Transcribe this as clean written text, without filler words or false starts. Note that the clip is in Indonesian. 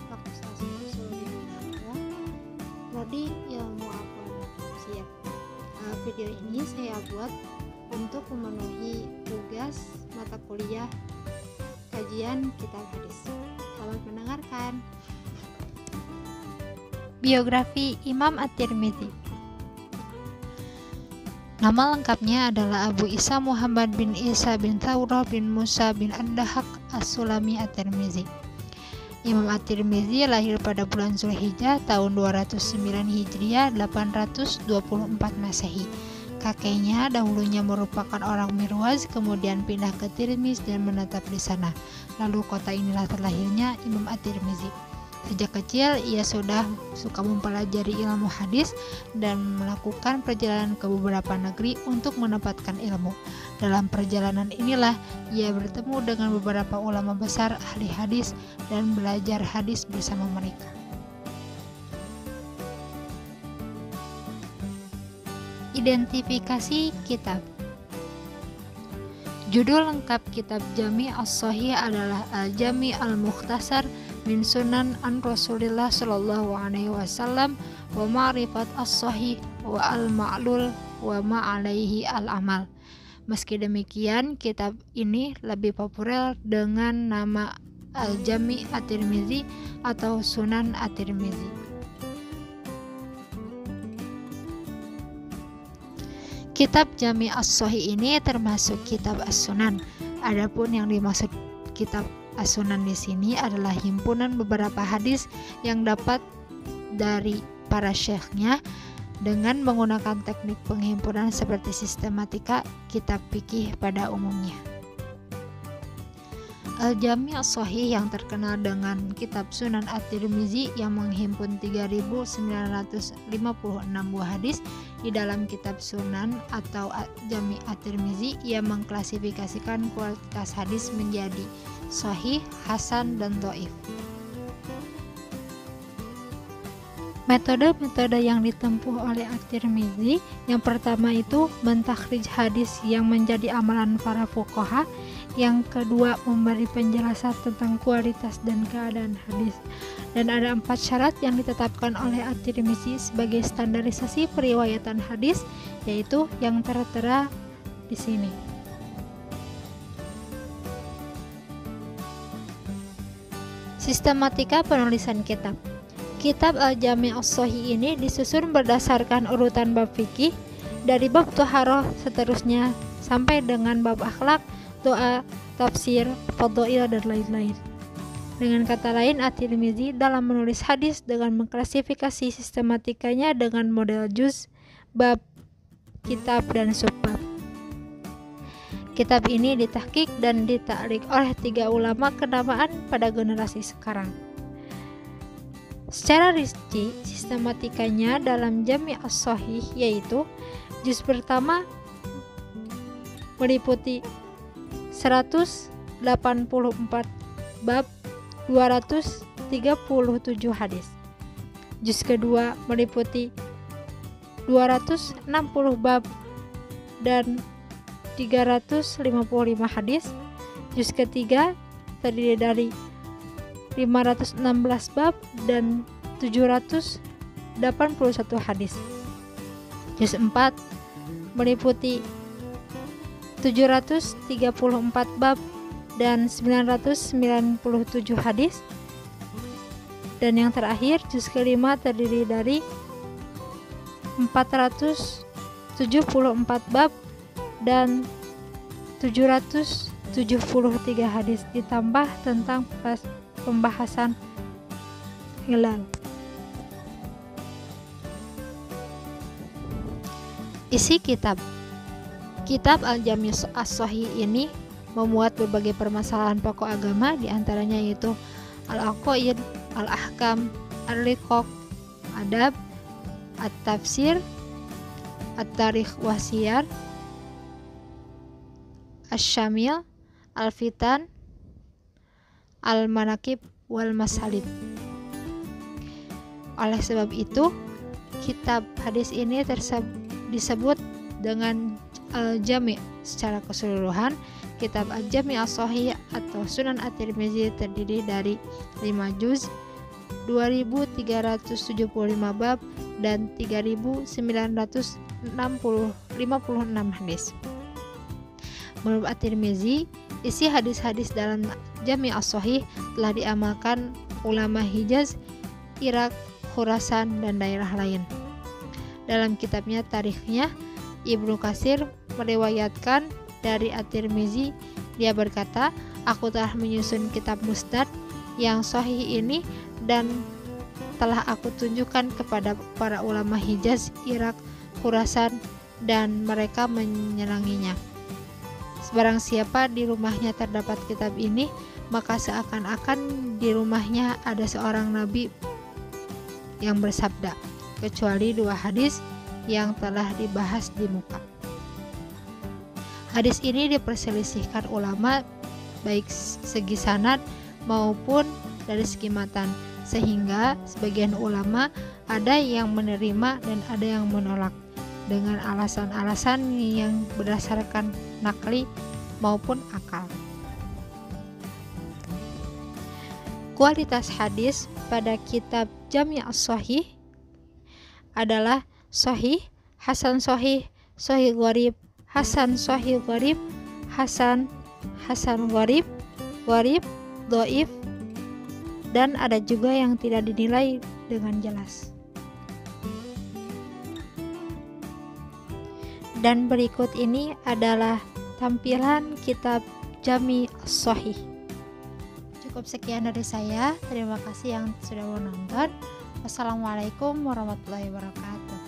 Fakultas Usulul Prodi Ilmu Akuntansi. Video ini saya buat untuk memenuhi tugas mata kuliah kajian kitab hadis. Selamat mendengarkan. Biografi Imam At-Tirmidzi. Nama lengkapnya adalah Abu Isa Muhammad bin Isa bin Thawrah bin Musa bin Ad-Dahhak As-Sulami At-Tirmidzi. Imam At-Tirmidzi lahir pada bulan Zulhijjah tahun 209 Hijriah 824 Masehi. Kakeknya dahulunya merupakan orang Mirwaz, kemudian pindah ke Tirmiz dan menetap di sana. Lalu kota inilah terlahirnya Imam At-Tirmidzi. Sejak kecil ia sudah suka mempelajari ilmu hadis dan melakukan perjalanan ke beberapa negeri untuk mendapatkan ilmu. Dalam perjalanan inilah ia bertemu dengan beberapa ulama besar ahli hadis dan belajar hadis bersama mereka. Identifikasi kitab. Judul lengkap kitab Jami' As-Shahih adalah Al-Jami' Al-Mukhtasar min Sunan an Rasulillah sallallahu alaihi wasallam wa Ma'rifat As-Shahih wa Al-Ma'lul wa Ma'alaihi Al-Amal. Meski demikian, kitab ini lebih populer dengan nama Al-Jami' At-Tirmidzi atau Sunan At-Tirmidzi. Kitab Jami' As-Shahih ini termasuk kitab As-Sunan. Adapun yang dimaksud kitab As-Sunan di sini adalah himpunan beberapa hadis yang dapat dari para syekhnya dengan menggunakan teknik penghimpunan seperti sistematika kitab fikih pada umumnya. Al-Jami' As-Shahih yang terkenal dengan kitab Sunan At-Tirmidzi yang menghimpun 3.956 buah hadis. Di dalam kitab Sunan atau Jami' At-Tirmidzi ia mengklasifikasikan kualitas hadis menjadi sahih, hasan, dan dhaif. Metode-metode yang ditempuh oleh At-Tirmidzi, yang pertama itu mentakhrij hadis yang menjadi amalan para fuqaha, yang kedua memberi penjelasan tentang kualitas dan keadaan hadis. Dan ada 4 syarat yang ditetapkan oleh At-Tirmidzi sebagai standarisasi periwayatan hadis, yaitu yang tertera di sini. Sistematika penulisan kitab. Kitab Al-Jami' As-Shahih ini disusun berdasarkan urutan bab fikih dari bab thaharah seterusnya sampai dengan bab akhlak, doa, tafsir, fadhail, dan lain-lain. Dengan kata lain, At-Tirmidzi dalam menulis hadis dengan mengklasifikasi sistematikanya dengan model juz, bab, kitab, dan subbab. Kitab ini ditahqiq dan ditakrij oleh 3 ulama kenamaan pada generasi sekarang. Secara rinci, sistematikanya dalam Jami' As-Shahih yaitu juz pertama meliputi 184 bab 237 hadis. Juz kedua meliputi 260 bab dan 355 hadis. Juz ketiga terdiri dari 516 bab dan 781 hadis. Juz 4 meliputi 734 bab dan 997 hadis. Dan yang terakhir, juz kelima terdiri dari 474 bab dan 773 hadis, ditambah tentang pembahasan hilal. Isi kitab. Kitab Al-Jami' As-Shahih ini memuat berbagai permasalahan pokok agama, diantaranya yaitu al-aqaid, al-ahkam, ar-riqaq, adab, at-tafsir, at-tarikh wasiyar, asy-syamil, al-fitan, al-manaqib, wal masalib. Oleh sebab itu, kitab hadis ini disebut dengan Al-Jami' secara keseluruhan. Kitab Al-Jami' As-Shahih atau Sunan At-Tirmidzi terdiri dari 5 juz 2375 bab dan 3956 hadis. Menurut At-Tirmizi, isi hadis-hadis dalam Jami' as-Shahih telah diamalkan ulama Hijaz, Irak, Khurasan, dan daerah lain. Dalam kitabnya Tarikhnya, Ibnu Katsir meriwayatkan dari At-Tirmizi, dia berkata, "Aku telah menyusun kitab Musnad yang sahih ini dan telah aku tunjukkan kepada para ulama Hijaz, Irak, Khurasan, dan mereka menyenanginya. Barang siapa di rumahnya terdapat kitab ini, maka seakan-akan di rumahnya ada seorang nabi yang bersabda, kecuali 2 hadis yang telah dibahas di muka." Hadis ini diperselisihkan ulama baik segi sanad maupun dari segi matan, sehingga sebagian ulama ada yang menerima dan ada yang menolak dengan alasan-alasan yang berdasarkan nakli maupun akal. Kualitas hadis pada kitab Jami' as-Shahih adalah sahih, hasan sahih, sahih gharib, hasan sahih gharib, hasan gharib, gharib, dhaif, dan ada juga yang tidak dinilai dengan jelas. Dan berikut ini adalah tampilan kitab Jami' as-Shahih. Cukup sekian dari saya. Terima kasih yang sudah menonton. Wassalamualaikum warahmatullahi wabarakatuh.